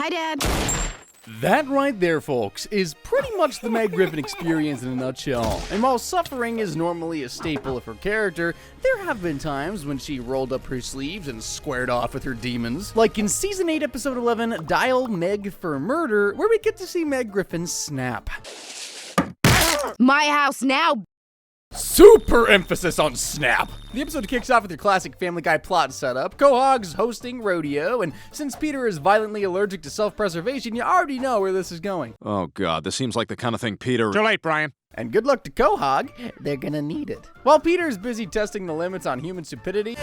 Hi, Dad. That right there, folks, is pretty much the Meg Griffin experience in a nutshell. And while suffering is normally a staple of her character, there have been times when she rolled up her sleeves and squared off with her demons. Like in Season 8, Episode 11, Dial Meg for Murder, where we get to see Meg Griffin snap. My house now. Super emphasis on snap! The episode kicks off with your classic Family Guy plot setup. Quahog's hosting rodeo, and since Peter is violently allergic to self-preservation, you already know where this is going. Oh god, this seems like the kind of thing Peter— Too late, Brian. And good luck to Quahog, they're gonna need it. While Peter's busy testing the limits on human stupidity,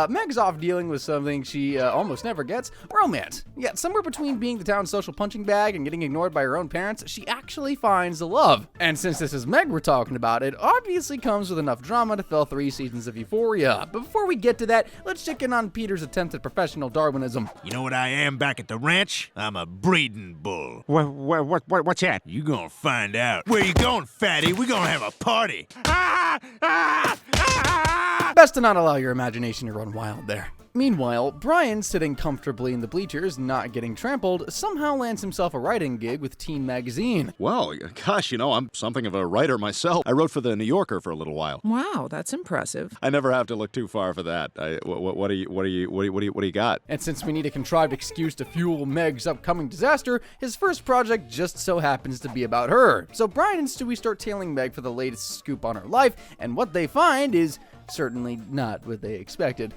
Meg's off dealing with something she almost never gets, romance. Yet somewhere between being the town's social punching bag and getting ignored by her own parents, she actually finds a love. And since this is Meg we're talking about, it obviously comes with enough drama to fill 3 seasons of Euphoria. But before we get to that, let's check in on Peter's attempt at professional Darwinism. You know what I am back at the ranch? I'm a breeding bull. What's that? You gonna find out. Where you going, fatty? We gonna have a party. Best to not allow your imagination to run wild there. Meanwhile, Brian, sitting comfortably in the bleachers, not getting trampled, somehow lands himself a writing gig with Teen Magazine. Well, gosh, you know, I'm something of a writer myself. I wrote for the New Yorker for a little while. Wow, that's impressive. I never have to look too far for that. What do you got? And since we need a contrived excuse to fuel Meg's upcoming disaster, his first project just so happens to be about her. So Brian and Stewie start tailing Meg for the latest scoop on her life, and what they find is certainly not what they expected.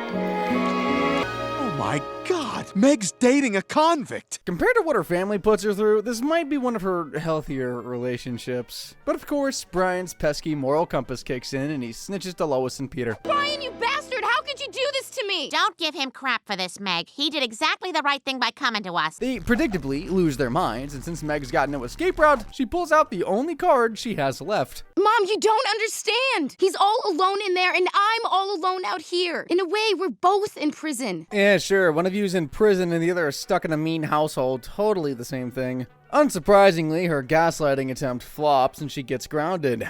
Oh my god, Meg's dating a convict! Compared to what her family puts her through, this might be one of her healthier relationships. But of course, Brian's pesky moral compass kicks in and he snitches to Lois and Peter. Brian, you bastard! How could you do this to me? Don't give him crap for this, Meg. He did exactly the right thing by coming to us. They predictably lose their minds, and since Meg's got no escape route, she pulls out the only card she has left. Mom, you don't understand. He's all alone in there, and I'm all alone out here. In a way, we're both in prison. Yeah, sure. One of you's in prison and the other is stuck in a mean household. Totally the same thing. Unsurprisingly, her gaslighting attempt flops and she gets grounded.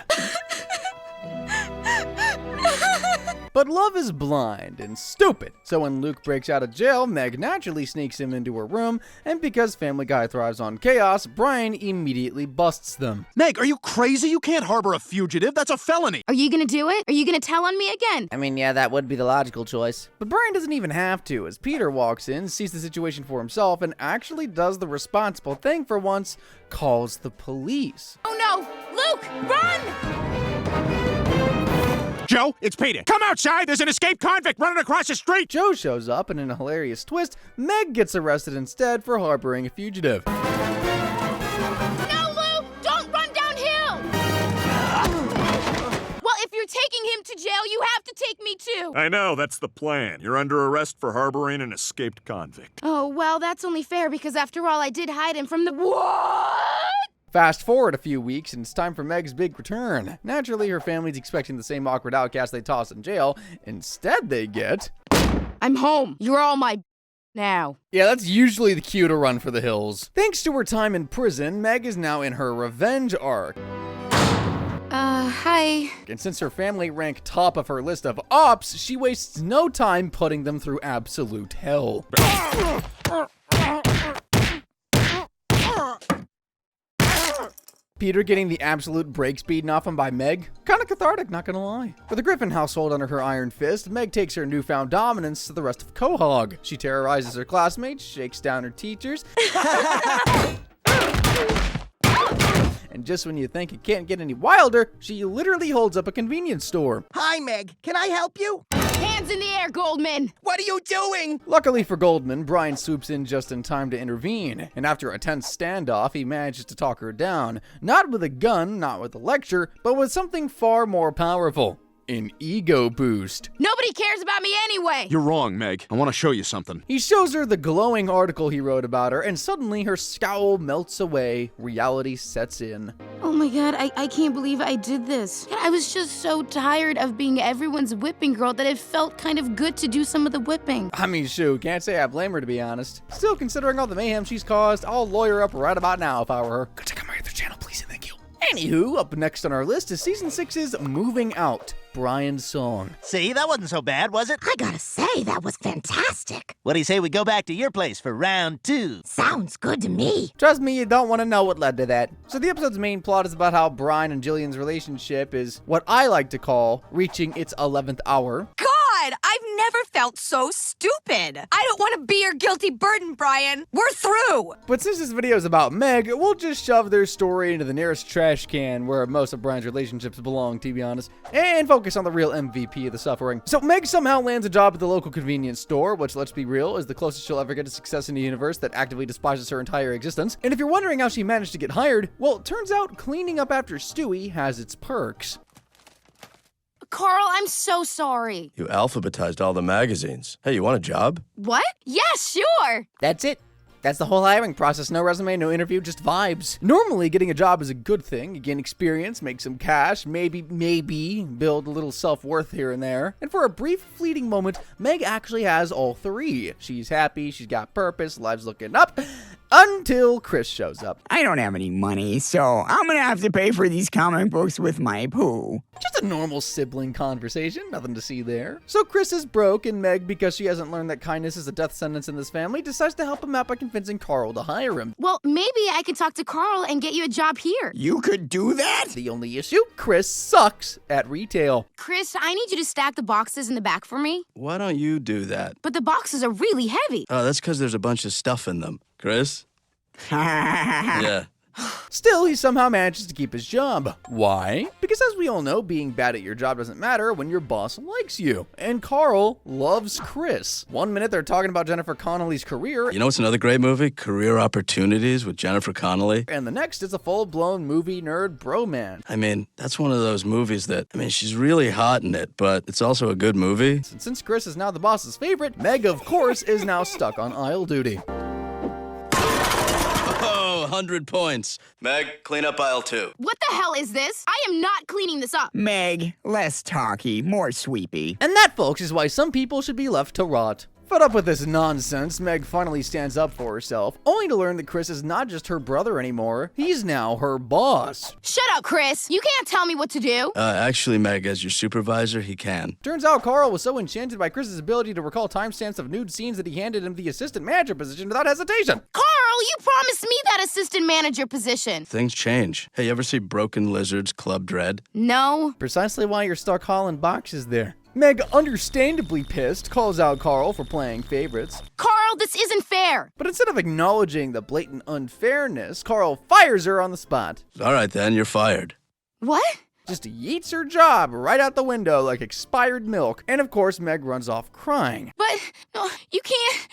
But love is blind and stupid. So when Luke breaks out of jail, Meg naturally sneaks him into her room, and because Family Guy thrives on chaos, Brian immediately busts them. Meg, are you crazy? You can't harbor a fugitive. That's a felony. Are you gonna do it? Are you gonna tell on me again? I mean, yeah, that would be the logical choice. But Brian doesn't even have to, as Peter walks in, sees the situation for himself, and actually does the responsible thing for once, calls the police. Oh no! Luke, run! Joe, it's Peter. Come outside. There's an escaped convict running across the street. Joe shows up, and in a hilarious twist, Meg gets arrested instead for harboring a fugitive. No, Luke! Don't run downhill! Well, if you're taking him to jail, you have to take me too. I know, that's the plan. You're under arrest for harboring an escaped convict. Oh, well, that's only fair because after all, I did hide him from the— What? Fast forward a few weeks, and it's time for Meg's big return. Naturally, her family's expecting the same awkward outcast they toss in jail. Instead, they get... I'm home. You're all my now. Yeah, that's usually the cue to run for the hills. Thanks to her time in prison, Meg is now in her revenge arc. Hi. And since her family rank top of her list of ops, she wastes no time putting them through absolute hell. Peter getting the absolute brakes beaten off him by Meg? Kinda cathartic, not gonna lie. For the Griffin household under her iron fist, Meg takes her newfound dominance to the rest of Quahog. She terrorizes her classmates, shakes down her teachers, and just when you think it can't get any wilder, she literally holds up a convenience store. Hi, Meg. Can I help you? Hands in the air, Goldman! What are you doing? Luckily for Goldman, Brian swoops in just in time to intervene, and after a tense standoff, he manages to talk her down. Not with a gun, not with a lecture, but with something far more powerful. An ego boost. Nobody cares about me anyway! You're wrong, Meg. I want to show you something. He shows her the glowing article he wrote about her, and suddenly her scowl melts away, reality sets in. Oh my god, I can't believe I did this. I was just so tired of being everyone's whipping girl that it felt kind of good to do some of the whipping. I mean, shoot, can't say I blame her to be honest. Still, considering all the mayhem she's caused, I'll lawyer up right about now if I were her. Go check out my other channel, please and thank you. Anywho, up next on our list is Season 6's Moving Out. Brian's song. See, that wasn't so bad, was it? I gotta say, that was fantastic. What do you say we go back to your place for round 2? Sounds good to me. Trust me, you don't want to know what led to that. So the episode's main plot is about how Brian and Jillian's relationship is what I like to call reaching its 11th hour. God, I've never felt so stupid. I don't want to be your guilty burden, Brian. We're through. But since this video is about Meg, we'll just shove their story into the nearest trash can where most of Brian's relationships belong, to be honest, and focus on the real MVP of the suffering. So Meg somehow lands a job at the local convenience store, which, let's be real, is the closest she'll ever get to success in a universe that actively despises her entire existence. And if you're wondering how she managed to get hired, well, it turns out cleaning up after Stewie has its perks. Carl, I'm so sorry. You alphabetized all the magazines. Hey, you want a job? What? Yeah, sure. That's it. That's the whole hiring process. No resume, no interview, just vibes. Normally, getting a job is a good thing. You gain experience, make some cash, maybe build a little self-worth here and there. And for a brief, fleeting moment, Meg actually has all three. She's happy, she's got purpose, life's looking up, until Chris shows up. I don't have any money, so I'm gonna have to pay for these comic books with my poo. Just a normal sibling conversation, nothing to see there. So Chris is broke, and Meg, because she hasn't learned that kindness is a death sentence in this family, decides to help him out by convincing Carl to hire him. Well, maybe I could talk to Carl and get you a job here. You could do that? The only issue? Chris sucks at retail. Chris, I need you to stack the boxes in the back for me. Why don't you do that? But the boxes are really heavy. Oh, that's because there's a bunch of stuff in them. Chris? Yeah. Still, he somehow manages to keep his job. Why? Because as we all know, being bad at your job doesn't matter when your boss likes you. And Carl loves Chris. One minute they're talking about Jennifer Connelly's career. You know what's another great movie? Career Opportunities with Jennifer Connelly. And the next is a full-blown movie nerd bromance. I mean, that's one of those movies that, she's really hot in it, but it's also a good movie. And since Chris is now the boss's favorite, Meg, of course, is now stuck on aisle duty. 100 points. Meg, clean up aisle 2. What the hell is this? I am not cleaning this up. Meg, less talky, more sweepy. And that, folks, is why some people should be left to rot. Fed up with this nonsense, Meg finally stands up for herself, only to learn that Chris is not just her brother anymore. He's now her boss. Shut up, Chris. You can't tell me what to do. Actually, Meg, as your supervisor, he can. Turns out Carl was so enchanted by Chris's ability to recall timestamps of nude scenes that he handed him the assistant manager position without hesitation. Carl, you promised me that assistant manager position. Things change. Hey, you ever see Broken Lizards Club Dread? No. Precisely why you're stuck hauling boxes there. Meg, understandably pissed, calls out Carl for playing favorites. Carl, this isn't fair. But instead of acknowledging the blatant unfairness, Carl fires her on the spot. All right, then, you're fired. What? Just yeets her job right out the window like expired milk. And of course, Meg runs off crying. But, no, you can't.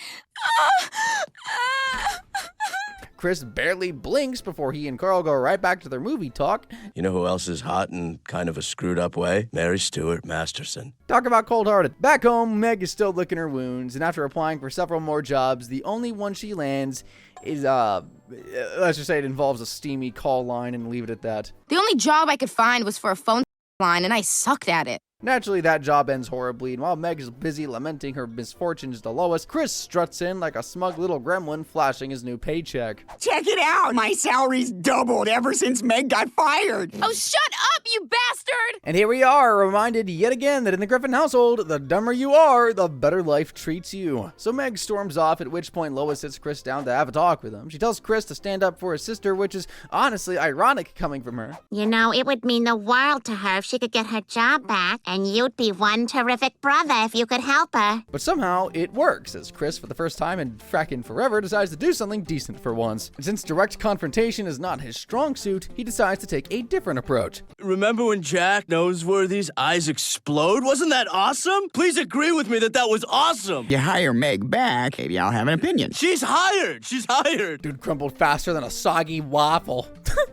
Chris barely blinks before he and Carl go right back to their movie talk. You know who else is hot in kind of a screwed up way? Mary Stuart Masterson. Talk about cold-hearted. Back home, Meg is still licking her wounds, and after applying for several more jobs, the only one she lands is, let's just say it involves a steamy call line and leave it at that. The only job I could find was for a phone line, and I sucked at it. Naturally, that job ends horribly, and while Meg is busy lamenting her misfortunes to Lois, Chris struts in like a smug little gremlin flashing his new paycheck. Check it out! My salary's doubled ever since Meg got fired! Oh, shut up, you bastard! And here we are, reminded yet again that in the Griffin household, the dumber you are, the better life treats you. So Meg storms off, at which point Lois sits Chris down to have a talk with him. She tells Chris to stand up for his sister, which is honestly ironic coming from her. You know, it would mean the world to her if she could get her job back, and you'd be one terrific brother if you could help her. But somehow it works, as Chris, for the first time in frackin' forever, decides to do something decent for once. And since direct confrontation is not his strong suit, he decides to take a different approach. Remember when Jack Noseworthy's eyes explode? Wasn't that awesome? Please agree with me that was awesome. You hire Meg back, maybe I'll have an opinion. She's hired! She's hired! Dude crumbled faster than a soggy waffle.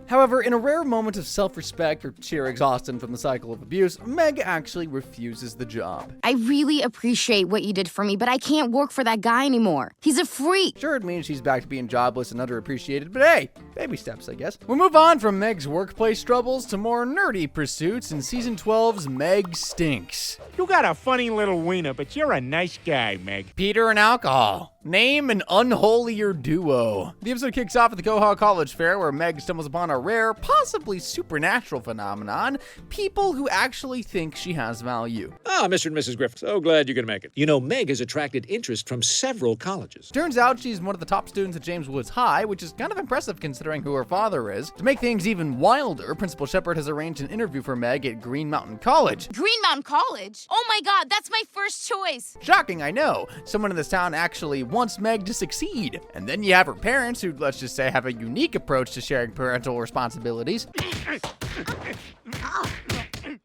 However, in a rare moment of self-respect or sheer exhaustion from the cycle of abuse, Meg actually refuses the job. I really appreciate what you did for me, but I can't work for that guy anymore. He's a freak. Sure, it means she's back to being jobless and underappreciated, but hey, baby steps, I guess. We'll move on from Meg's workplace troubles to more nerdy pursuits in Season 12's Meg Stinks. You got a funny little wiener, but you're a nice guy, Meg. Peter and alcohol. Name an unholier duo. The episode kicks off at the Quahog College Fair, where Meg stumbles upon a rare, possibly supernatural phenomenon: people who actually think she has value. Ah, Mr. and Mrs. Griffith, so glad you could make it. You know, Meg has attracted interest from several colleges. Turns out she's one of the top students at James Woods High, which is kind of impressive considering who her father is. To make things even wilder, Principal Shepard has arranged an interview for Meg at Green Mountain College. Green Mountain College? Oh my god, that's my first choice. Shocking, I know. Someone in this town actually wants Meg to succeed. And then you have her parents, who, let's just say, have a unique approach to sharing parental responsibilities.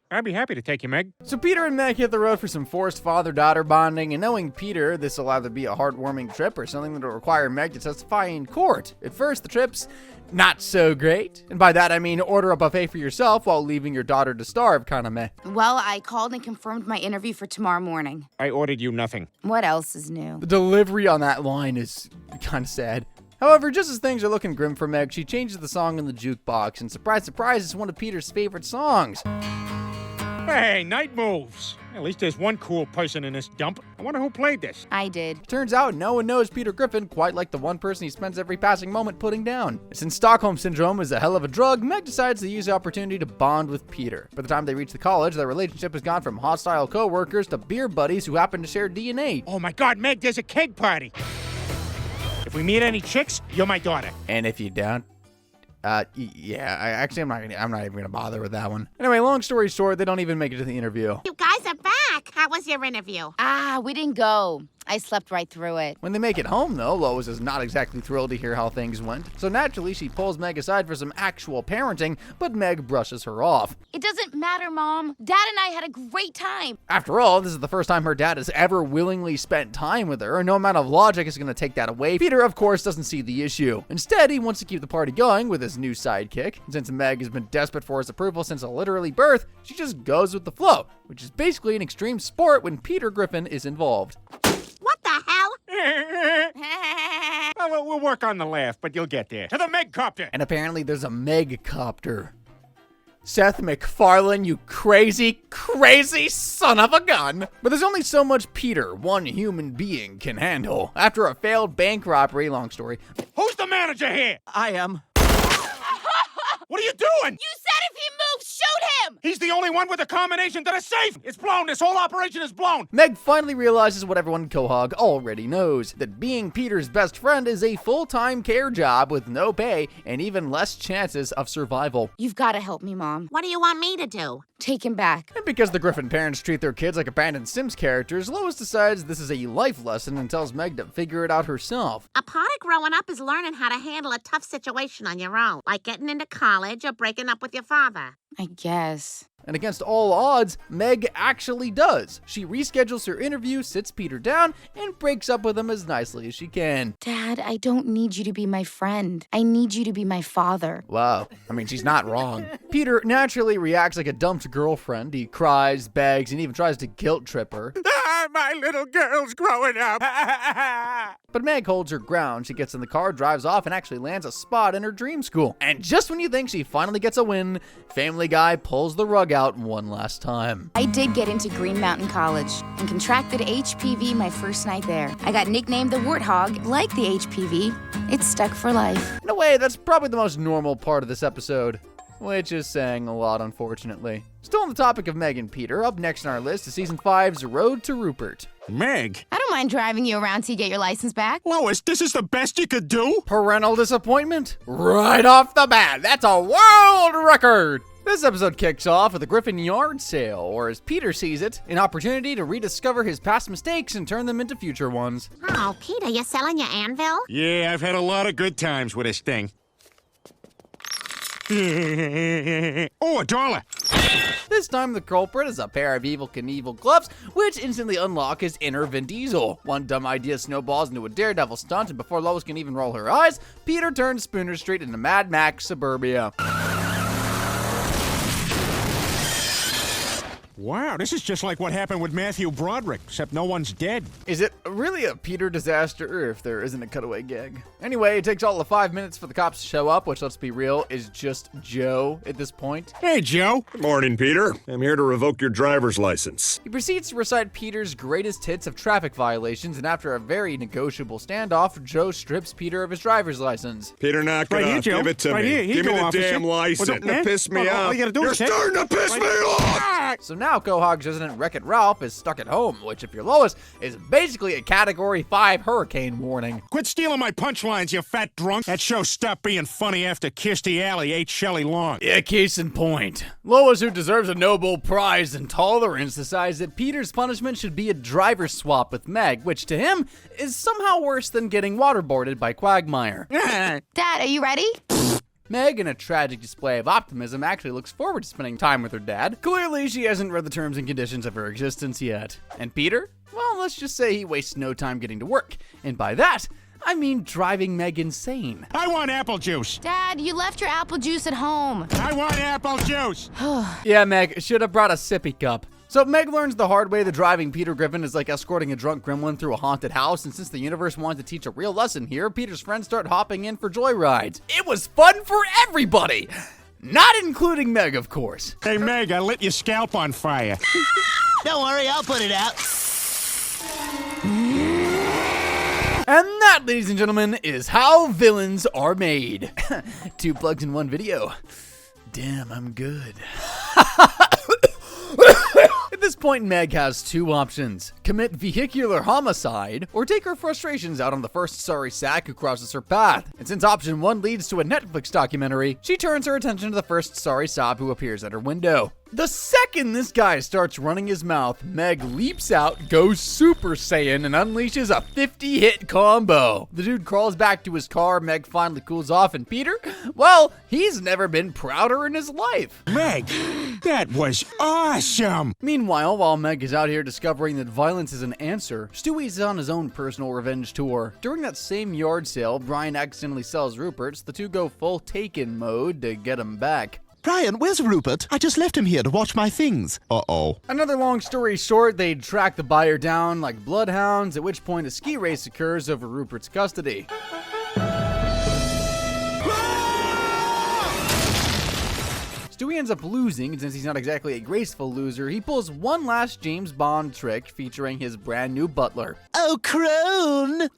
I'd be happy to take you, Meg. So Peter and Meg hit the road for some forced father-daughter bonding, and knowing Peter, this will either be a heartwarming trip or something that will require Meg to testify in court. At first, the trip's not so great. And by that, I mean order a buffet for yourself while leaving your daughter to starve, kinda meh. Well, I called and confirmed my interview for tomorrow morning. I ordered you nothing. What else is new? The delivery on that line is kinda sad. However, just as things are looking grim for Meg, she changes the song in the jukebox, and surprise, surprise, it's one of Peter's favorite songs. Hey, night moves. At least there's one cool person in this dump. I wonder who played this. I did. Turns out no one knows Peter Griffin quite like the one person he spends every passing moment putting down. Since Stockholm Syndrome is a hell of a drug, Meg decides to use the opportunity to bond with Peter. By the time they reach the college, their relationship has gone from hostile co-workers to beer buddies who happen to share DNA. Oh my god, Meg, there's a keg party. If we meet any chicks, you're my daughter. And if you don't, yeah, I'm not even gonna bother with that one. Anyway, long story short, they don't even make it to the interview. You guys are back. How was your interview? We didn't go. I slept right through it. When they make it home, though, Lois is not exactly thrilled to hear how things went. So naturally, she pulls Meg aside for some actual parenting, but Meg brushes her off. It doesn't matter, Mom. Dad and I had a great time. After all, this is the first time her dad has ever willingly spent time with her, and no amount of logic is going to take that away. Peter, of course, doesn't see the issue. Instead, he wants to keep the party going with his new sidekick. And since Meg has been desperate for his approval since literally birth, she just goes with the flow, which is basically an extreme sport when Peter Griffin is involved. What the hell? Well, we'll work on the laugh, but you'll get there. To the Meg-copter! And apparently there's a Meg-copter. Seth MacFarlane, you crazy, crazy son of a gun. But there's only so much Peter, one human being, can handle. After a failed bank robbery, long story. Who's the manager here? I am. What are you doing? You said if he moves, shoot him! He's the only one with a combination to the safe! It's blown! This whole operation is blown! Meg finally realizes what everyone in Quahog already knows, that being Peter's best friend is a full-time care job with no pay and even less chances of survival. You've got to help me, Mom. What do you want me to do? Take him back. And because the Griffin parents treat their kids like abandoned Sims characters, Lois decides this is a life lesson and tells Meg to figure it out herself. A part of growing up is learning how to handle a tough situation on your own, like getting into college or breaking up with your father. I guess. And against all odds, Meg actually does. She reschedules her interview, sits Peter down, and breaks up with him as nicely as she can. Dad, I don't need you to be my friend. I need you to be my father. Wow. I mean, she's not wrong. Peter naturally reacts like a dumped girlfriend. He cries, begs, and even tries to guilt trip her. My little girl's growing up. But Meg holds her ground. She gets in the car, drives off, and actually lands a spot in her dream school. And just when you think she finally gets a win, Family Guy pulls the rug out one last time. I did get into Green Mountain College and contracted HPV my first night there. I got nicknamed the Warthog. Like the HPV, it's stuck for life. In a way, that's probably the most normal part of this episode, which is saying a lot, unfortunately. Still on the topic of Meg and Peter, up next on our list is Season 5's Road to Rupert. Meg? I don't mind driving you around till you get your license back. Lois, this is the best you could do? Parental disappointment? Right off the bat, that's a world record! This episode kicks off with a Griffin yard sale, or as Peter sees it, an opportunity to rediscover his past mistakes and turn them into future ones. Oh, Peter, you're selling your anvil? Yeah, I've had a lot of good times with this thing. Oh, $1. This time the culprit is a pair of Evel Knievel gloves, which instantly unlock his inner Vin Diesel. One dumb idea snowballs into a daredevil stunt, and before Lois can even roll her eyes, Peter turns Spooner Street into Mad Max Suburbia. Wow, this is just like what happened with Matthew Broderick, except no one's dead. Is it really a Peter disaster if there isn't a cutaway gag? Anyway, it takes all of 5 minutes for the cops to show up, which, let's be real, is just Joe at this point. Hey, Joe. Good morning, Peter. I'm here to revoke your driver's license. He proceeds to recite Peter's greatest hits of traffic violations, and after a very negotiable standoff, Joe strips Peter of his driver's license. Peter, knock Right it here, off. Joe. Give it to Right me. here. Here Give you me go, the officer. damn license. What's up, man? Piss me All off. you gotta do You're is take- starting to piss me off! So now Quahog's resident Wreck-It Ralph is stuck at home, which, if you're Lois, is basically a Category 5 hurricane warning. Quit stealing my punchlines, you fat drunk. That show stopped being funny after Kirstie Alley ate Shelley Long. Yeah, case in point. Lois, who deserves a Nobel Prize in tolerance, decides that Peter's punishment should be a driver swap with Meg, which to him is somehow worse than getting waterboarded by Quagmire. Dad, are you ready? Meg, in a tragic display of optimism, actually looks forward to spending time with her dad. Clearly, she hasn't read the terms and conditions of her existence yet. And Peter? Well, let's just say he wastes no time getting to work. And by that, I mean driving Meg insane. I want apple juice. Dad, you left your apple juice at home. I want apple juice. Yeah, Meg, should have brought a sippy cup. So Meg learns the hard way that driving Peter Griffin is like escorting a drunk gremlin through a haunted house, and since the universe wanted to teach a real lesson here, Peter's friends start hopping in for joyrides. It was fun for everybody! Not including Meg, of course. Hey, Meg, I lit your scalp on fire. Don't worry, I'll put it out. And that, ladies and gentlemen, is how villains are made. 2 plugs in 1 video. Damn, I'm good. At this point, Meg has 2 options. Commit vehicular homicide, or take her frustrations out on the first sorry sack who crosses her path. And since option 1 leads to a Netflix documentary, she turns her attention to the first sorry sop who appears at her window. The second this guy starts running his mouth, Meg leaps out, goes Super Saiyan, and unleashes a 50-hit combo. The dude crawls back to his car, Meg finally cools off, and Peter, well, he's never been prouder in his life. Meg, that was awesome. Meanwhile, while Meg is out here discovering that violence is an answer, Stewie's on his own personal revenge tour. During that same yard sale, Brian accidentally sells Rupert, so the two go full Taken mode to get him back. Brian, where's Rupert? I just left him here to watch my things. Uh-oh. Another long story short, they track the buyer down like bloodhounds, at which point a ski race occurs over Rupert's custody. Stewie ends up losing, and since he's not exactly a graceful loser, he pulls one last James Bond trick featuring his brand new butler. Oh, crone!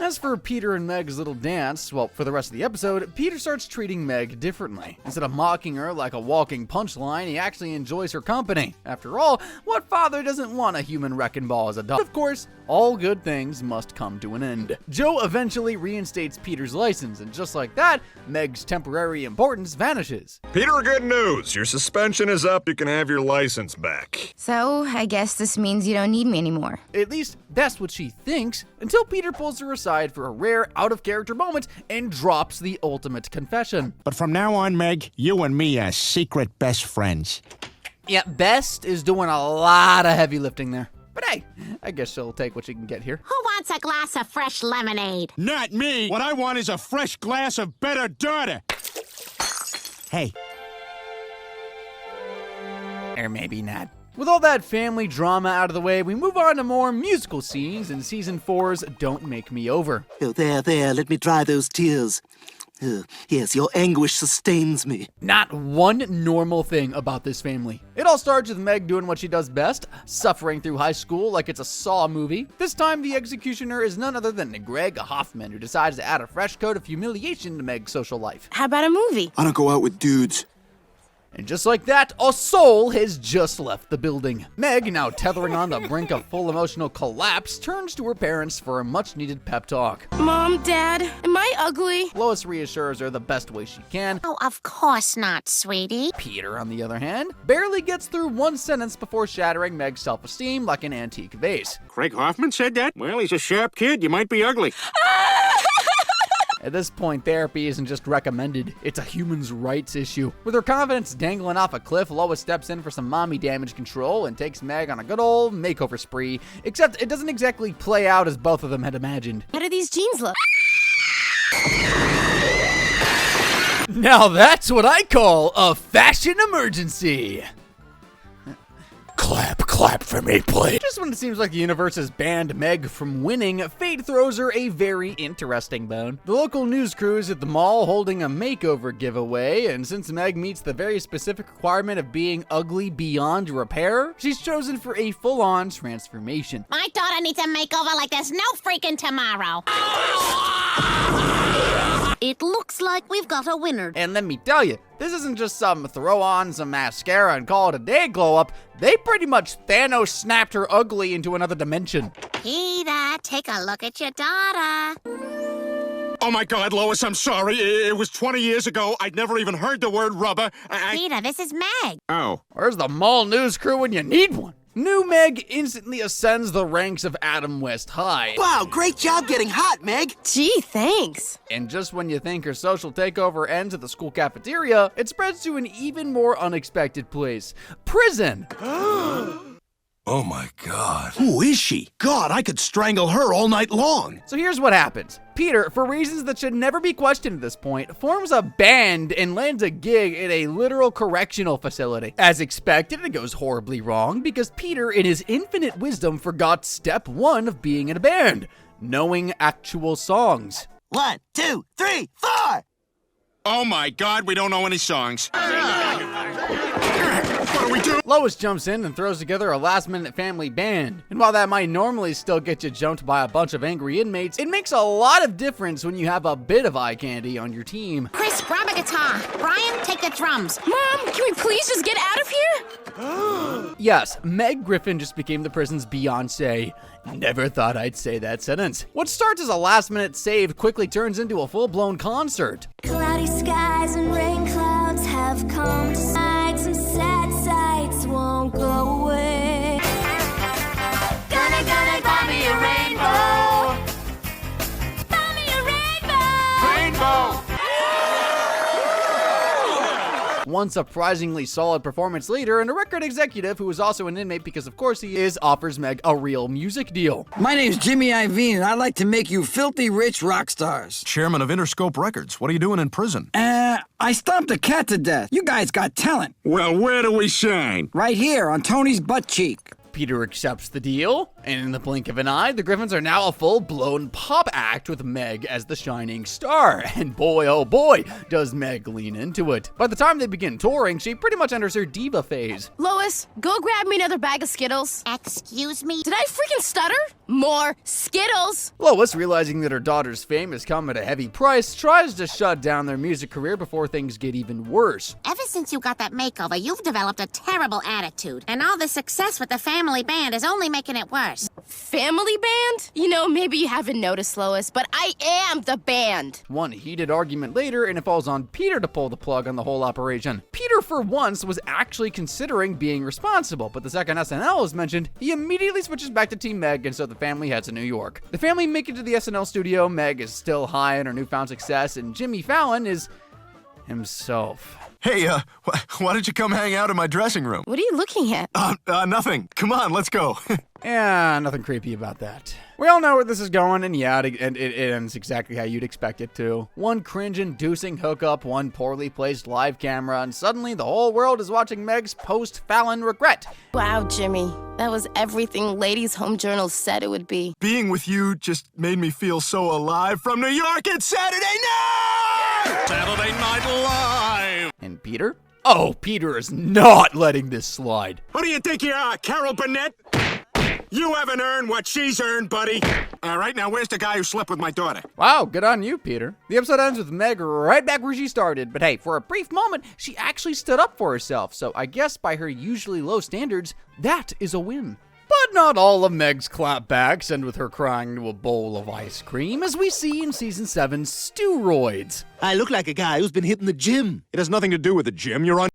As for Peter and Meg's little dance, well, for the rest of the episode, Peter starts treating Meg differently. Instead of mocking her like a walking punchline, he actually enjoys her company. After all, what father doesn't want a human wrecking ball as a dog? Of course, all good things must come to an end. Joe eventually reinstates Peter's license, and just like that, Meg's temporary importance vanishes. Peter, good news. Your suspension is up. You can have your license back. So, I guess this means you don't need me anymore. At least, that's what she thinks, until Peter pulls her aside for a rare, out-of-character moment and drops the ultimate confession. But from now on, Meg, you and me are secret best friends. Yeah, Best is doing a lot of heavy lifting there. But hey, I guess she'll take what she can get here. Who wants a glass of fresh lemonade? Not me. What I want is a fresh glass of better daughter. Hey. Or maybe not. With all that family drama out of the way, we move on to more musical scenes in Season 4's Don't Make Me Over. Oh, there, let me dry those tears. Yes, your anguish sustains me. Not one normal thing about this family. It all starts with Meg doing what she does best, suffering through high school like it's a Saw movie. This time, the executioner is none other than Greg Hoffman, who decides to add a fresh coat of humiliation to Meg's social life. How about a movie? I don't go out with dudes. And just like that, a soul has just left the building. Meg, now tethering on the brink of full emotional collapse, turns to her parents for a much-needed pep talk. Mom, Dad, am I ugly? Lois reassures her the best way she can. Oh, of course not, sweetie. Peter, on the other hand, barely gets through one sentence before shattering Meg's self-esteem like an antique vase. Craig Hoffman said that? Well, he's a sharp kid. You might be ugly. At this point, therapy isn't just recommended, it's a human's rights issue. With her confidence dangling off a cliff, Lois steps in for some mommy damage control and takes Meg on a good old makeover spree, except it doesn't exactly play out as both of them had imagined. How do these jeans look? Now that's what I call a fashion emergency. Clap for me, please. Just when it seems like the universe has banned Meg from winning, fate throws her a very interesting bone. The local news crew is at the mall holding a makeover giveaway, and since Meg meets the very specific requirement of being ugly beyond repair, she's chosen for a full-on transformation. My daughter needs a makeover like there's no freaking tomorrow. It looks like we've got a winner. And let me tell you, this isn't just some throw on some mascara and call it a day glow up. They pretty much Thanos snapped her ugly into another dimension. Peter, take a look at your daughter. Oh my God, Lois, I'm sorry. It was 20 years ago. I'd never even heard the word rubber. Peter, this is Meg. Oh. Where's the mall news crew when you need one? New Meg instantly ascends the ranks of Adam West High. Wow, great job getting hot, Meg. Gee, thanks. And just when you think her social takeover ends at the school cafeteria, it spreads to an even more unexpected place. Prison! Oh my God. Who is she? God, I could strangle her all night long. So here's what happens. Peter, for reasons that should never be questioned at this point, forms a band and lands a gig in a literal correctional facility. As expected, it goes horribly wrong because Peter, in his infinite wisdom, forgot step one of being in a band: knowing actual songs. 1, 2, 3, 4. Oh my God, we don't know any songs. What do we do? Lois jumps in and throws together a last-minute family band. And while that might normally still get you jumped by a bunch of angry inmates, it makes a lot of difference when you have a bit of eye candy on your team. Chris, grab a guitar. Brian, take the drums. Mom, can we please just get out of here? Yes, Meg Griffin just became the prison's Beyonce. Never thought I'd say that sentence. What starts as a last-minute save quickly turns into a full-blown concert. Cloudy skies and rain clouds have come to hide. Some sad sights won't go away. Gonna buy me a rainbow. Buy me a rainbow. Rainbow! One surprisingly solid performance leader and a record executive who is also an inmate because of course he is, offers Meg a real music deal. My name's Jimmy Iovine and I'd like to make you filthy rich rock stars. Chairman of Interscope Records. What are you doing in prison? I stomped a cat to death. You guys got talent. Well, where do we shine? Right here on Tony's butt cheek. Peter accepts the deal, and in the blink of an eye, the Griffins are now a full-blown pop act with Meg as the shining star. And boy, oh boy, does Meg lean into it. By the time they begin touring, she pretty much enters her diva phase. Lois, go grab me another bag of Skittles. Excuse me? Did I freaking stutter? More Skittles. Lois, realizing that her daughter's fame has come at a heavy price, tries to shut down their music career before things get even worse. Ever since you got that makeover, you've developed a terrible attitude. And all the success with the family band is only making it worse. Family band? You know, maybe you haven't noticed, Lois, but I am the band. One heated argument later, and it falls on Peter to pull the plug on the whole operation. Peter, for once, was actually considering being responsible, but the second SNL is mentioned, he immediately switches back to Team Meg, and so the family heads to New York. The family make it to the SNL studio. Meg is still high on her newfound success, and Jimmy Fallon is himself. Hey, why did you come hang out in my dressing room? What are you looking at? Nothing. Come on, let's go. Yeah, nothing creepy about that. We all know where this is going, and yeah, it ends exactly how you'd expect it to. One cringe-inducing hookup, one poorly placed live camera, and suddenly the whole world is watching Meg's post-Fallon regret. Wow, Jimmy. That was everything Ladies' Home Journal said it would be. Being with you just made me feel so alive. From New York, it's Saturday night! Saturday Night Live! And Peter? Oh, Peter is not letting this slide. Who do you think you are, Carol Burnett? You haven't earned what she's earned, buddy. All right, now where's the guy who slept with my daughter? Wow, good on you, Peter. The episode ends with Meg right back where she started, but hey, for a brief moment, she actually stood up for herself, so I guess by her usually low standards, that is a win. But not all of Meg's clapbacks end with her crying into a bowl of ice cream, as we see in Season 7's Steroids. I look like a guy who's been hitting the gym. It has nothing to do with the gym. You're on.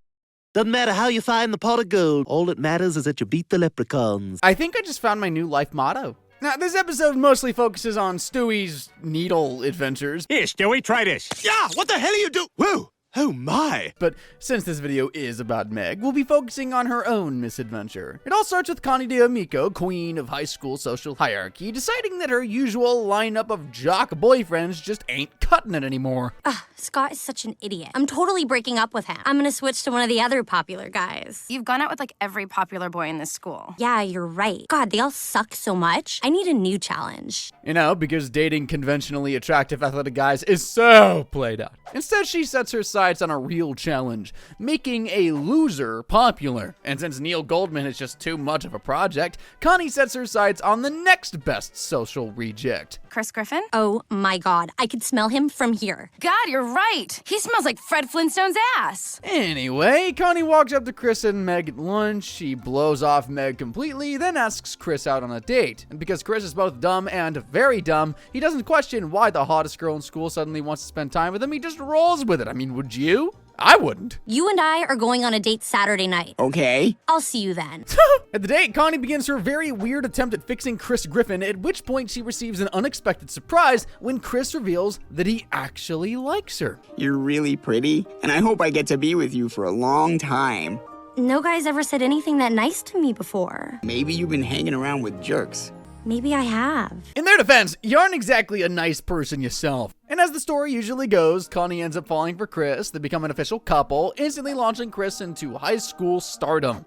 Doesn't matter how you find the pot of gold. All that matters is that you beat the leprechauns. I think I just found my new life motto. Now, this episode mostly focuses on Stewie's needle adventures. Here, Stewie, try this. Yeah, what the hell are you doing? Whoa, Oh my! But since this video is about Meg, we'll be focusing on her own misadventure. It all starts with Connie D'Amico, queen of high school social hierarchy, deciding that her usual lineup of jock boyfriends just ain't cutting it anymore. Scott is such an idiot. I'm totally breaking up with him. I'm gonna switch to one of the other popular guys. You've gone out with like every popular boy in this school. Yeah, you're right. God, they all suck so much. I need a new challenge. You know, because dating conventionally attractive athletic guys is so played out. Instead, she sets her sights on a real challenge, making a loser popular. And since Neil Goldman is just too much of a project, Connie sets her sights on the next best social reject. Chris Griffin? Oh my God, I could smell him from here. God, you're right. He smells like Fred Flintstone's ass. Anyway, Connie walks up to Chris and Meg at lunch. She blows off Meg completely, then asks Chris out on a date. And because Chris is both dumb and very dumb, he doesn't question why the hottest girl in school suddenly wants to spend time with him. He just rolls with it. I mean, would you? I wouldn't. You and I are going on a date Saturday night. Okay. I'll see you then. At the date, Connie begins her very weird attempt at fixing Chris Griffin, at which point she receives an unexpected surprise when Chris reveals that he actually likes her. You're really pretty, and I hope I get to be with you for a long time. No guy's ever said anything that nice to me before. Maybe you've been hanging around with jerks. Maybe I have. In their defense, you aren't exactly a nice person yourself. And as the story usually goes, Connie ends up falling for Chris. They become an official couple, instantly launching Chris into high school stardom.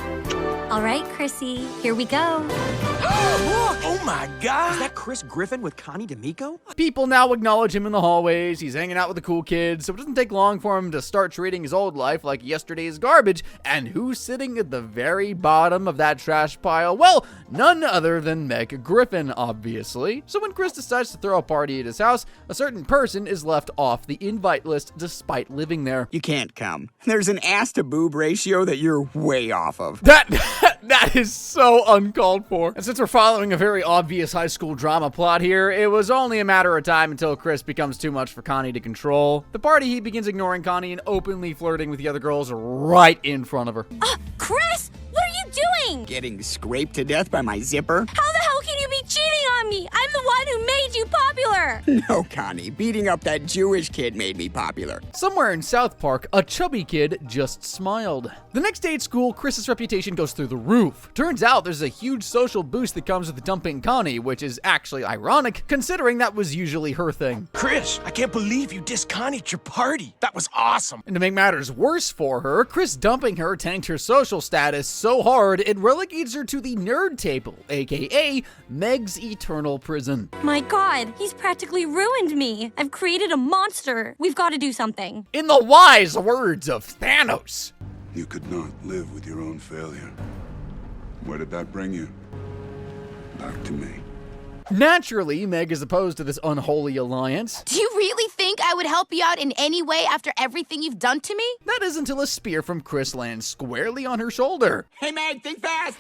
All right, Chrissy, here we go. Oh my God! Is that Chris Griffin with Connie D'Amico? People now acknowledge him in the hallways. He's hanging out with the cool kids, so it doesn't take long for him to start treating his old life like yesterday's garbage. And who's sitting at the very bottom of that trash pile? Well, none other than Meg Griffin, obviously. So when Chris decides to throw a party at his house, a certain person is left off the invite list despite living there. You can't come. There's an ass to boob ratio that you're way off of. That is so uncalled for. And since we're following a very obvious high school drama plot here, it was only a matter of time until Chris becomes too much for Connie to control. The party, he begins ignoring Connie and openly flirting with the other girls right in front of her. Chris, what are you doing? Getting scraped to death by my zipper? How the hell can you be cheating on me? I'm the one who made you popular. No, Connie. Beating up that Jewish kid made me popular. Somewhere in South Park, a chubby kid just smiled. The next day at school, Chris's reputation goes through the roof. Turns out there's a huge social boost that comes with dumping Connie, which is actually ironic, considering that was usually her thing. Chris, I can't believe you dissed Connie at your party. That was awesome. And to make matters worse for her, Chris dumping her tanked her social status so hard it relegates her to the nerd table, aka Meg's eternal prison. My God, he's practically ruined me. I've created a monster. We've got to do something. In the wise words of Thanos. You could not live with your own failure. Where did that bring you? Back to me. Naturally, Meg is opposed to this unholy alliance. Do you really think I would help you out in any way after everything you've done to me? That is until a spear from Chris lands squarely on her shoulder. Hey, Meg, think fast!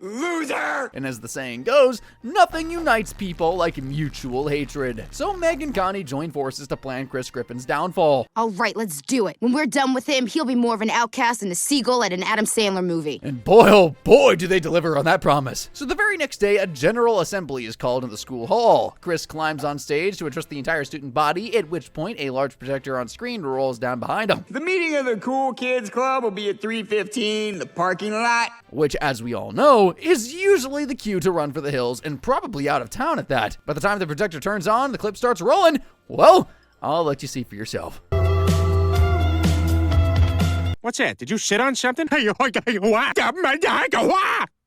Loser! And as the saying goes, nothing unites people like mutual hatred. So Meg and Connie join forces to plan Chris Griffin's downfall. All right, let's do it. When we're done with him, he'll be more of an outcast than a seagull at an Adam Sandler movie. And boy, oh boy, do they deliver on that promise. So the very next day, a general assembly is called in the school hall. Chris climbs on stage to address the entire student body, at which point a large projector on screen rolls down behind him. The meeting of the Cool Kids Club will be at 3:15, the parking lot. Which, as we all know, is usually the cue to run for the hills and probably out of town at that. By the time the projector turns on, the clip starts rolling. Well, I'll let you see for yourself. What's that? Did you sit on something?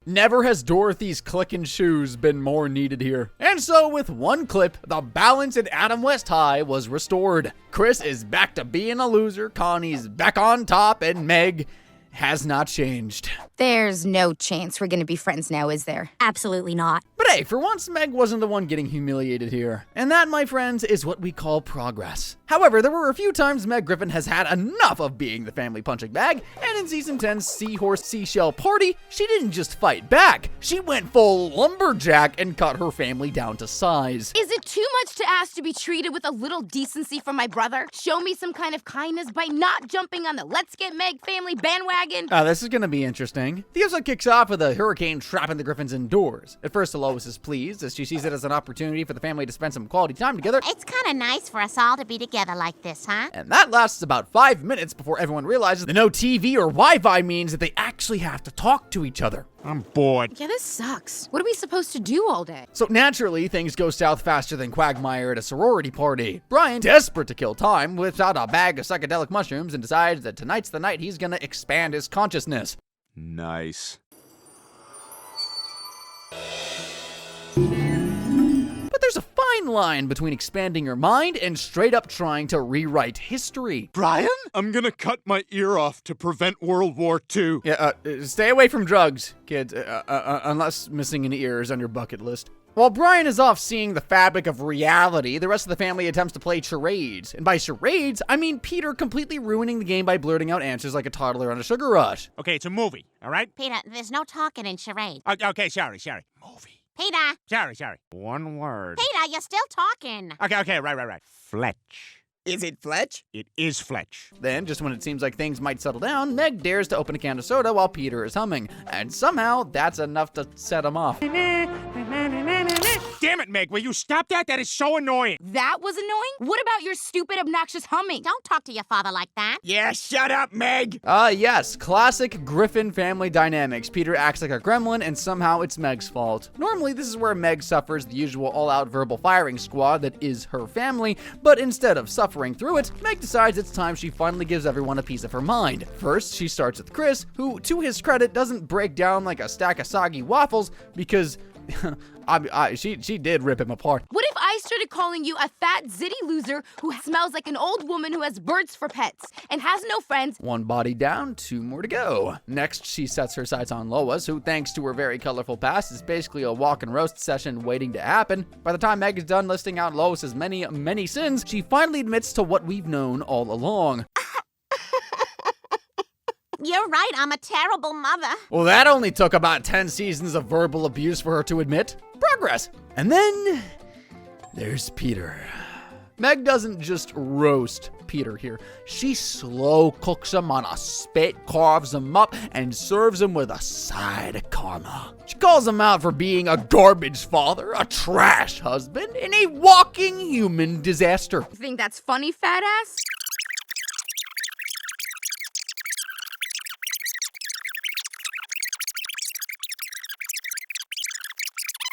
Never has Dorothy's clicking shoes been more needed here. And so with one clip, the balance at Adam West High was restored. Chris is back to being a loser, Connie's back on top, and Meg has not changed. There's no chance we're gonna be friends now, is there? Absolutely not. But hey, for once, Meg wasn't the one getting humiliated here. And that, my friends, is what we call progress. However, there were a few times Meg Griffin has had enough of being the family punching bag, and in Season 10's Seahorse Seashell party, she didn't just fight back. She went full lumberjack and cut her family down to size. Is it too much to ask to be treated with a little decency from my brother? Show me some kind of kindness by not jumping on the Let's Get Meg family bandwagon dragon. This is gonna be interesting. The episode kicks off with a hurricane trapping the Griffins indoors. At first, Lois is pleased as she sees it as an opportunity for the family to spend some quality time together. It's kind of nice for us all to be together like this, huh? And that lasts about 5 minutes before everyone realizes that no TV or Wi-Fi means that they actually have to talk to each other. I'm bored. Yeah, this sucks. What are we supposed to do all day? So naturally, things go south faster than Quagmire at a sorority party. Brian, desperate to kill time, whips out a bag of psychedelic mushrooms and decides that tonight's the night he's gonna expand his consciousness. Nice. But there's a fine line between expanding your mind and straight up trying to rewrite history. Brian? I'm gonna cut my ear off to prevent World War II. Yeah, stay away from drugs, kids, unless missing an ear is on your bucket list. While Brian is off seeing the fabric of reality, the rest of the family attempts to play charades. And by charades, I mean Peter completely ruining the game by blurting out answers like a toddler on a sugar rush. Okay, it's a movie, all right? Peter, there's no talking in charade. Okay, sorry. Movie. Peter! Sorry. One word. Peter, you're still talking. Okay, right. Fletch. Is it Fletch? It is Fletch. Then, just when it seems like things might settle down, Meg dares to open a can of soda while Peter is humming. And somehow, that's enough to set him off. Damn it, Meg, will you stop that? That is so annoying. That was annoying? What about your stupid, obnoxious humming? Don't talk to your father like that. Yeah, shut up, Meg. Yes, classic Griffin family dynamics. Peter acts like a gremlin, and somehow it's Meg's fault. Normally, this is where Meg suffers the usual all-out verbal firing squad that is her family, but instead of suffering through it, Meg decides it's time she finally gives everyone a piece of her mind. First, she starts with Chris, who, to his credit, doesn't break down like a stack of soggy waffles, because she did rip him apart. What if I started calling you a fat, zitty loser who smells like an old woman who has birds for pets and has no friends? One body down, 2 more to go. Next, she sets her sights on Lois, who, thanks to her very colorful past, is basically a walk and roast session waiting to happen. By the time Meg is done listing out Lois's many, many sins, she finally admits to what we've known all along. You're right, I'm a terrible mother. Well, that only took about 10 seasons of verbal abuse for her to admit. Progress. And then there's Peter. Meg doesn't just roast Peter here. She slow cooks him on a spit, carves him up, and serves him with a side of karma. She calls him out for being a garbage father, a trash husband, and a walking human disaster. Think that's funny, fat ass?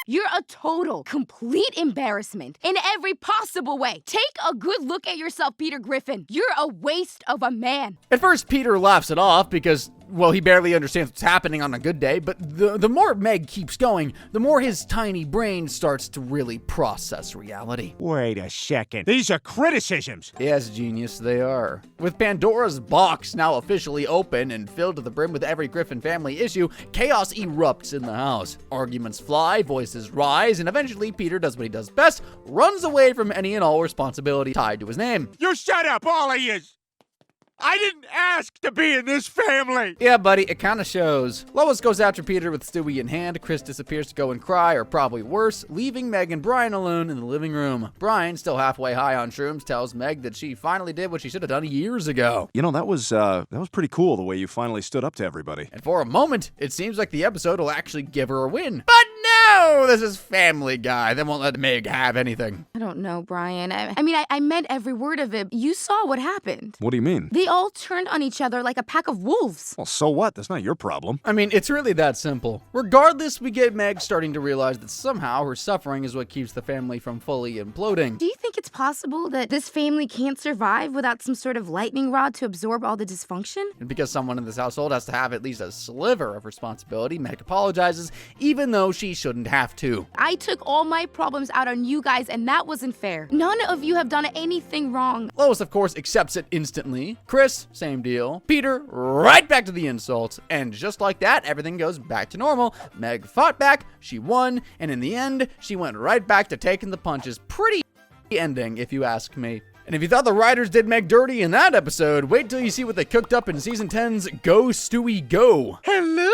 You're a total, complete embarrassment in every possible way. Take a good look at yourself, Peter Griffin. You're a waste of a man. At first, Peter laughs it off because, well, he barely understands what's happening on a good day, but the more Meg keeps going, the more his tiny brain starts to really process reality. Wait a second. These are criticisms. Yes, genius, they are. With Pandora's box now officially open and filled to the brim with every Griffin family issue, chaos erupts in the house. Arguments fly, voices rise, and eventually Peter does what he does best, runs away from any and all responsibility tied to his name. You shut up, all of you. I didn't ask to be in this family. Yeah, buddy, it kind of shows. Lois goes after Peter with Stewie in hand. Chris disappears to go and cry, or probably worse, leaving Meg and Brian alone in the living room. Brian, still halfway high on shrooms, tells Meg that she finally did what she should have done years ago. You know, that was pretty cool, the way you finally stood up to everybody. And for a moment, it seems like the episode will actually give her a win. But no! This is Family Guy. They won't let Meg have anything. I don't know, Brian. I meant every word of it. You saw what happened. What do you mean? They all turned on each other like a pack of wolves. Well, so what? That's not your problem. I mean, it's really that simple. Regardless, we get Meg starting to realize that somehow her suffering is what keeps the family from fully imploding. Do you think it's possible that this family can't survive without some sort of lightning rod to absorb all the dysfunction? And because someone in this household has to have at least a sliver of responsibility, Meg apologizes, even though she shouldn't have to. I took all my problems out on you guys, and that wasn't fair. None of you have done anything wrong. Lois, of course, accepts it instantly. Chris, same deal. Peter, right back to the insults. And just like that, everything goes back to normal. Meg fought back, she won, and in the end, she went right back to taking the punches. Pretty ending, if you ask me. And if you thought the writers did Meg dirty in that episode, wait till you see what they cooked up in Season 10's Go, Stewie, Go. Hello,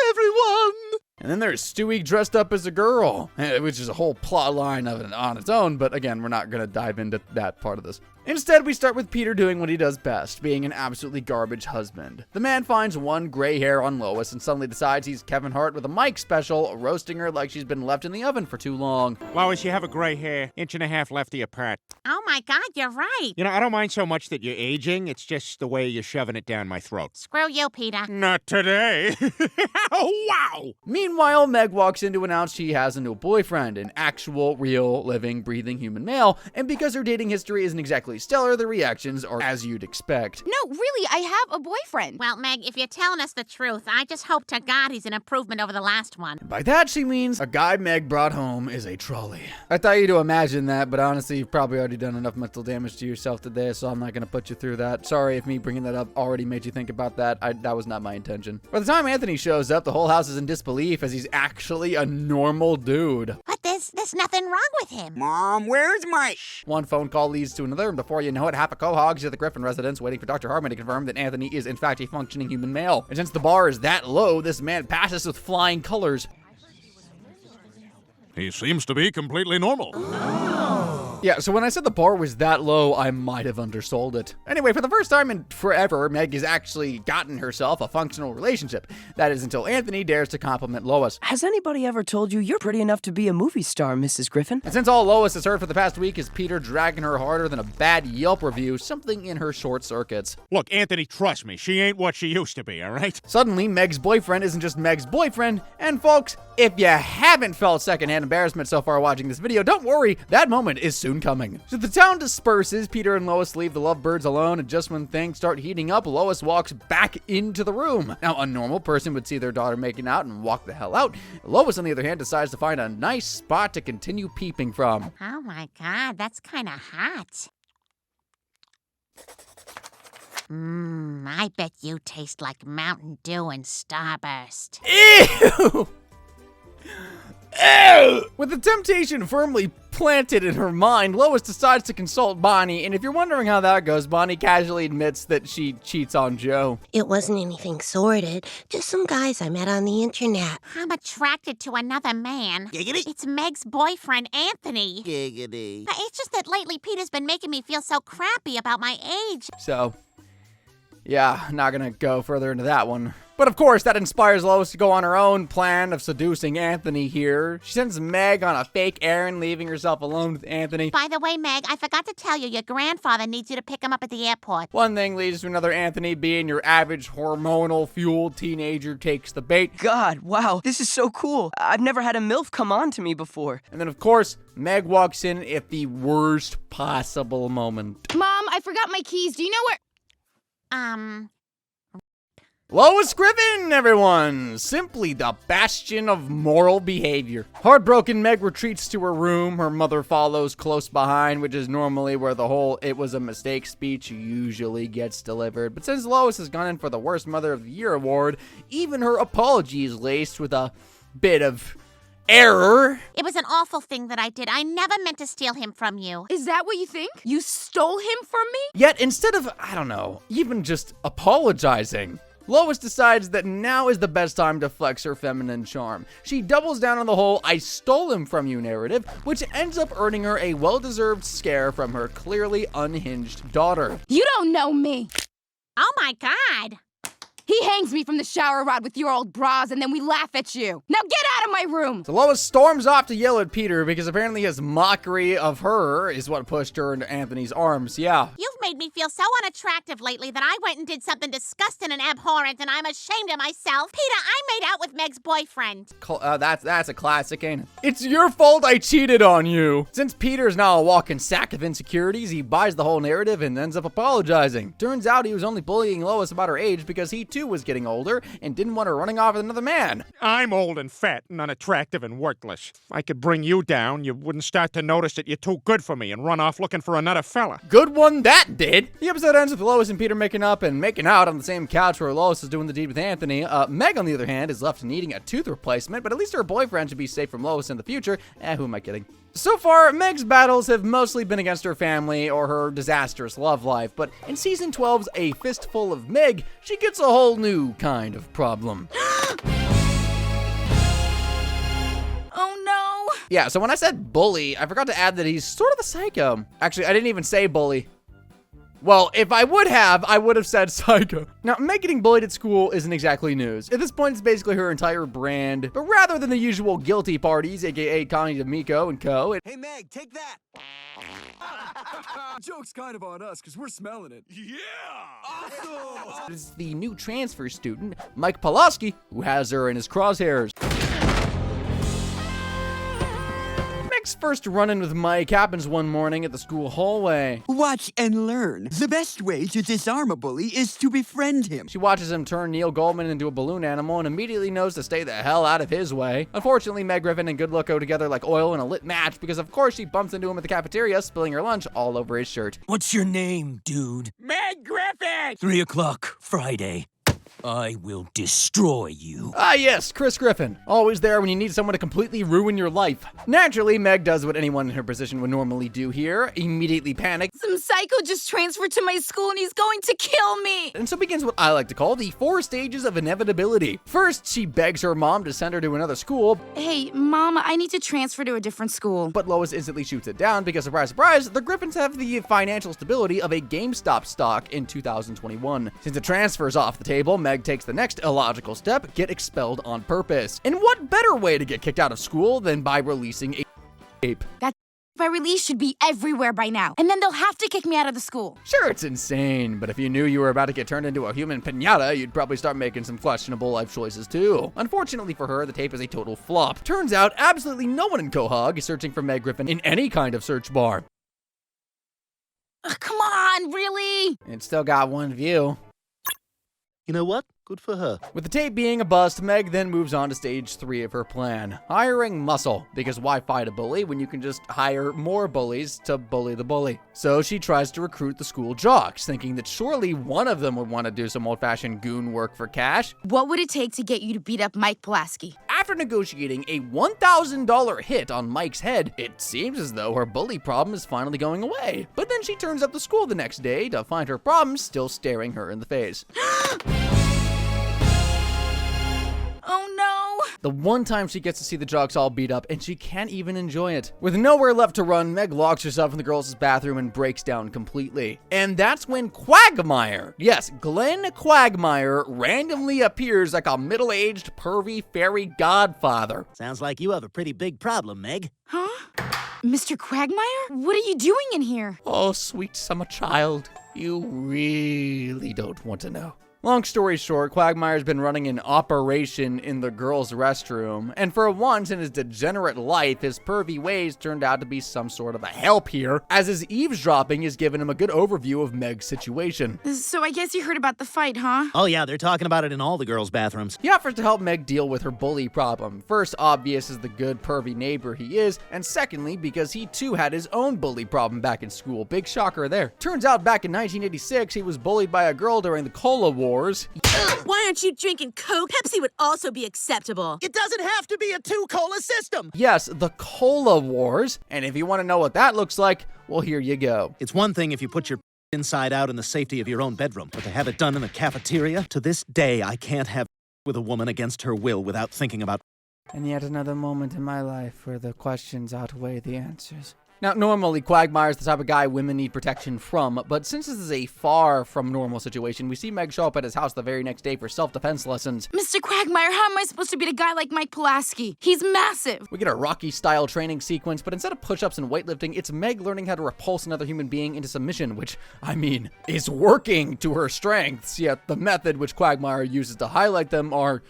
everyone! And then there's Stewie dressed up as a girl, which is a whole plot line of it on its own, but again, we're not going to dive into that part of this. Instead, we start with Peter doing what he does best, being an absolutely garbage husband. The man finds one gray hair on Lois and suddenly decides he's Kevin Hart with a Mike special, roasting her like she's been left in the oven for too long. Lois, you have a gray hair, 1.5 inches lefty apart. Oh my God, you're right. You know, I don't mind so much that you're aging. It's just the way you're shoving it down my throat. Screw you, Peter. Not today. Oh, wow. Meanwhile, Meg walks in to announce she has a new boyfriend, an actual, real, living, breathing human male, and because her dating history isn't exactly stellar, the reactions are as you'd expect. No, really, I have a boyfriend. Well, Meg, if you're telling us the truth, I just hope to God he's an improvement over the last one. By that, she means a guy Meg brought home is a trolley. I thought you to imagine that, but honestly, you've probably already done enough mental damage to yourself today, so I'm not going to put you through that. Sorry if me bringing that up already made you think about that. That was not my intention. By the time Anthony shows up, the whole house is in disbelief as he's actually a normal dude. But there's nothing wrong with him. Mom, where's my... One phone call leads to another, and before you know it, half a quahogs at the Griffin residence waiting for Dr. Harmon to confirm that Anthony is in fact a functioning human male. And since the bar is that low, this man passes with flying colors. He seems to be completely normal. Yeah, so when I said the bar was that low, I might have undersold it. Anyway, for the first time in forever, Meg has actually gotten herself a functional relationship. That is until Anthony dares to compliment Lois. Has anybody ever told you you're pretty enough to be a movie star, Mrs. Griffin? And since all Lois has heard for the past week is Peter dragging her harder than a bad Yelp review, something in her short circuits. Look, Anthony, trust me, she ain't what she used to be, all right? Suddenly, Meg's boyfriend isn't just Meg's boyfriend, and folks, if you haven't felt secondhand embarrassment so far watching this video, don't worry, that moment is soon coming. So the town disperses, Peter and Lois leave the lovebirds alone, and just when things start heating up, Lois walks back into the room. Now, a normal person would see their daughter making out and walk the hell out. Lois, on the other hand, decides to find a nice spot to continue peeping from. Oh my God, that's kind of hot. I bet you taste like Mountain Dew and Starburst. Ew! Ew! With the temptation firmly planted in her mind, Lois decides to consult Bonnie, and if you're wondering how that goes, Bonnie casually admits that she cheats on Joe. It wasn't anything sordid, just some guys I met on the internet. I'm attracted to another man. Giggity. It's Meg's boyfriend, Anthony. Giggity. But it's just that lately Peter's been making me feel so crappy about my age. So, yeah, not gonna go further into that one. But of course, that inspires Lois to go on her own plan of seducing Anthony here. She sends Meg on a fake errand, leaving herself alone with Anthony. By the way, Meg, I forgot to tell you, your grandfather needs you to pick him up at the airport. One thing leads to another. Anthony, being your average hormonal-fueled teenager, takes the bait. God, wow, this is so cool. I've never had a MILF come on to me before. And then, of course, Meg walks in at the worst possible moment. Mom, I forgot my keys. Do you know where... Lois Griffin, everyone! Simply the bastion of moral behavior. Heartbroken, Meg retreats to her room. Her mother follows close behind, which is normally where the whole "it was a mistake" speech usually gets delivered. But since Lois has gone in for the Worst Mother of the Year award, even her apology is laced with a bit of error. It was an awful thing that I did. I never meant to steal him from you. Is that what you think? You stole him from me? Yet, instead of, I don't know, even just apologizing, Lois decides that now is the best time to flex her feminine charm. She doubles down on the whole "I stole him from you" narrative, which ends up earning her a well-deserved scare from her clearly unhinged daughter. You don't know me. Oh my God. He hangs me from the shower rod with your old bras, and then we laugh at you. Now get out of my room! So Lois storms off to yell at Peter because apparently his mockery of her is what pushed her into Anthony's arms. Yeah. You've made me feel so unattractive lately that I went and did something disgusting and abhorrent, and I'm ashamed of myself. Peter, I made out with Meg's boyfriend. That's a classic, ain't it? It's your fault I cheated on you. Since Peter's now a walking sack of insecurities, he buys the whole narrative and ends up apologizing. Turns out he was only bullying Lois about her age because he too was getting older and didn't want her running off with another man. I'm old and fat and unattractive and worthless. If I could bring you down, you wouldn't start to notice that you're too good for me and run off looking for another fella. Good one that did. The episode ends with Lois and Peter making up and making out on the same couch where Lois is doing the deed with Anthony. Meg, on the other hand, is left needing a tooth replacement, but at least her boyfriend should be safe from Lois in the future. Who am I kidding? So far, Meg's battles have mostly been against her family or her disastrous love life, but in Season 12's A Fistful of Meg, she gets a whole new kind of problem. Oh no! Yeah, so when I said bully, I forgot to add that he's sort of a psycho. Actually, I didn't even say bully. Well, if I would have said psycho. Now, Meg getting bullied at school isn't exactly news. At this point, it's basically her entire brand. But rather than the usual guilty parties, aka Connie D'Amico and co. Hey, Meg, take that. Joke's kind of on us, because we're smelling it. Yeah! Awesome! It's the new transfer student, Mike Pulaski, who has her in his crosshairs. Meg's first run-in with Mike happens one morning at the school hallway. Watch and learn. The best way to disarm a bully is to befriend him. She watches him turn Neil Goldman into a balloon animal and immediately knows to stay the hell out of his way. Unfortunately, Meg Griffin and Good Look go together like oil in a lit match because of course she bumps into him at the cafeteria, spilling her lunch all over his shirt. What's your name, dude? Meg Griffin! 3 o'clock, Friday. I will destroy you. Ah yes, Chris Griffin. Always there when you need someone to completely ruin your life. Naturally, Meg does what anyone in her position would normally do here, immediately panic. Some psycho just transferred to my school and he's going to kill me. And so begins what I like to call the 4 stages of inevitability. First, she begs her mom to send her to another school. Hey, Mom, I need to transfer to a different school. But Lois instantly shoots it down because, surprise, surprise, the Griffins have the financial stability of a GameStop stock in 2021. Since the transfer's off the table, Meg takes the next illogical step, get expelled on purpose. And what better way to get kicked out of school than by releasing a tape? That by release should be everywhere by now, and then they'll have to kick me out of the school. Sure, it's insane, but if you knew you were about to get turned into a human piñata, you'd probably start making some questionable life choices too. Unfortunately for her, the tape is a total flop. Turns out, absolutely no one in Quahog is searching for Meg Griffin in any kind of search bar. Ugh, come on, really? It's still got one view. You know what? Good for her. With the tape being a bust, Meg then moves on to stage 3 of her plan. Hiring muscle, because why fight a bully when you can just hire more bullies to bully the bully? So she tries to recruit the school jocks, thinking that surely one of them would want to do some old-fashioned goon work for cash. What would it take to get you to beat up Mike Pulaski? After negotiating a $1,000 hit on Mike's head, it seems as though her bully problem is finally going away. But then she turns up to school the next day to find her problems still staring her in the face. Oh no! The one time she gets to see the jocks all beat up, and she can't even enjoy it. With nowhere left to run, Meg locks herself in the girls' bathroom and breaks down completely. And that's when Quagmire, yes, Glenn Quagmire, randomly appears like a middle-aged, pervy fairy godfather. Sounds like you have a pretty big problem, Meg. Huh? Mr. Quagmire? What are you doing in here? Oh, sweet summer child, you really don't want to know. Long story short, Quagmire's been running an operation in the girls' restroom, and for once in his degenerate life, his pervy ways turned out to be some sort of a help here, as his eavesdropping has given him a good overview of Meg's situation. So I guess you heard about the fight, huh? Oh yeah, they're talking about it in all the girls' bathrooms. He offers to help Meg deal with her bully problem. First, obvious as the good pervy neighbor he is, and secondly, because he too had his own bully problem back in school. Big shocker there. Turns out back in 1986, he was bullied by a girl during the Cola War. Why aren't you drinking Coke? Pepsi would also be acceptable. It doesn't have to be a 2-cola system. Yes, the Cola Wars. And if you want to know what that looks like, well, here you go. It's one thing if you put your inside out in the safety of your own bedroom, but to have it done in the cafeteria? To this day, I can't have with a woman against her will without thinking about. And yet another moment in my life where the questions outweigh the answers. Now, normally, Quagmire's the type of guy women need protection from, but since this is a far from normal situation, we see Meg show up at his house the very next day for self-defense lessons. Mr. Quagmire, how am I supposed to beat a guy like Mike Pulaski? He's massive. We get a Rocky-style training sequence, but instead of push-ups and weightlifting, it's Meg learning how to repulse another human being into submission, which, I mean, is working to her strengths, yet the method which Quagmire uses to highlight them are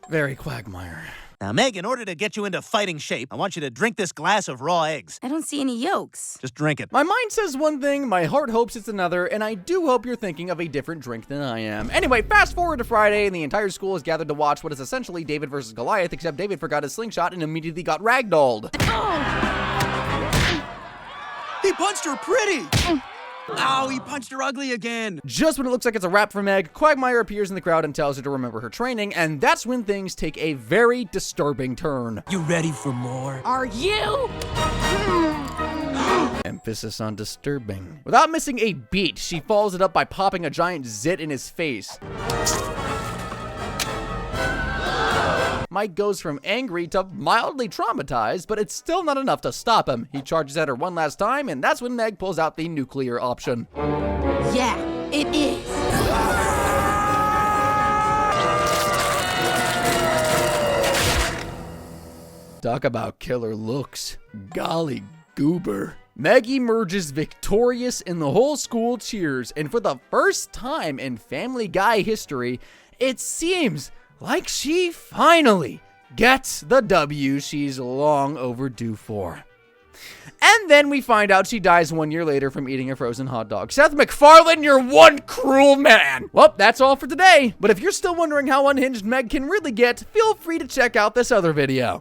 very Quagmire. Now, Meg, in order to get you into fighting shape, I want you to drink this glass of raw eggs. I don't see any yolks. Just drink it. My mind says one thing, my heart hopes it's another, and I do hope you're thinking of a different drink than I am. Anyway, fast forward to Friday, and the entire school is gathered to watch what is essentially David versus Goliath, except David forgot his slingshot and immediately got ragdolled. He punched her pretty! Ow, he punched her ugly again. Just when it looks like it's a wrap for Meg, Quagmire appears in the crowd and tells her to remember her training, and that's when things take a very disturbing turn. You ready for more? Are you? Emphasis on disturbing. Without missing a beat, she follows it up by popping a giant zit in his face. Mike goes from angry to mildly traumatized, but it's still not enough to stop him. He charges at her one last time, and that's when Meg pulls out the nuclear option. Yeah, it is. Talk about killer looks. Golly goober. Meg emerges victorious and the whole school cheers, and for the first time in Family Guy history, it seems like she finally gets the W she's long overdue for. And then we find out she dies 1 year later from eating a frozen hot dog. Seth MacFarlane, you're one cruel man! Well, that's all for today, but if you're still wondering how unhinged Meg can really get, feel free to check out this other video.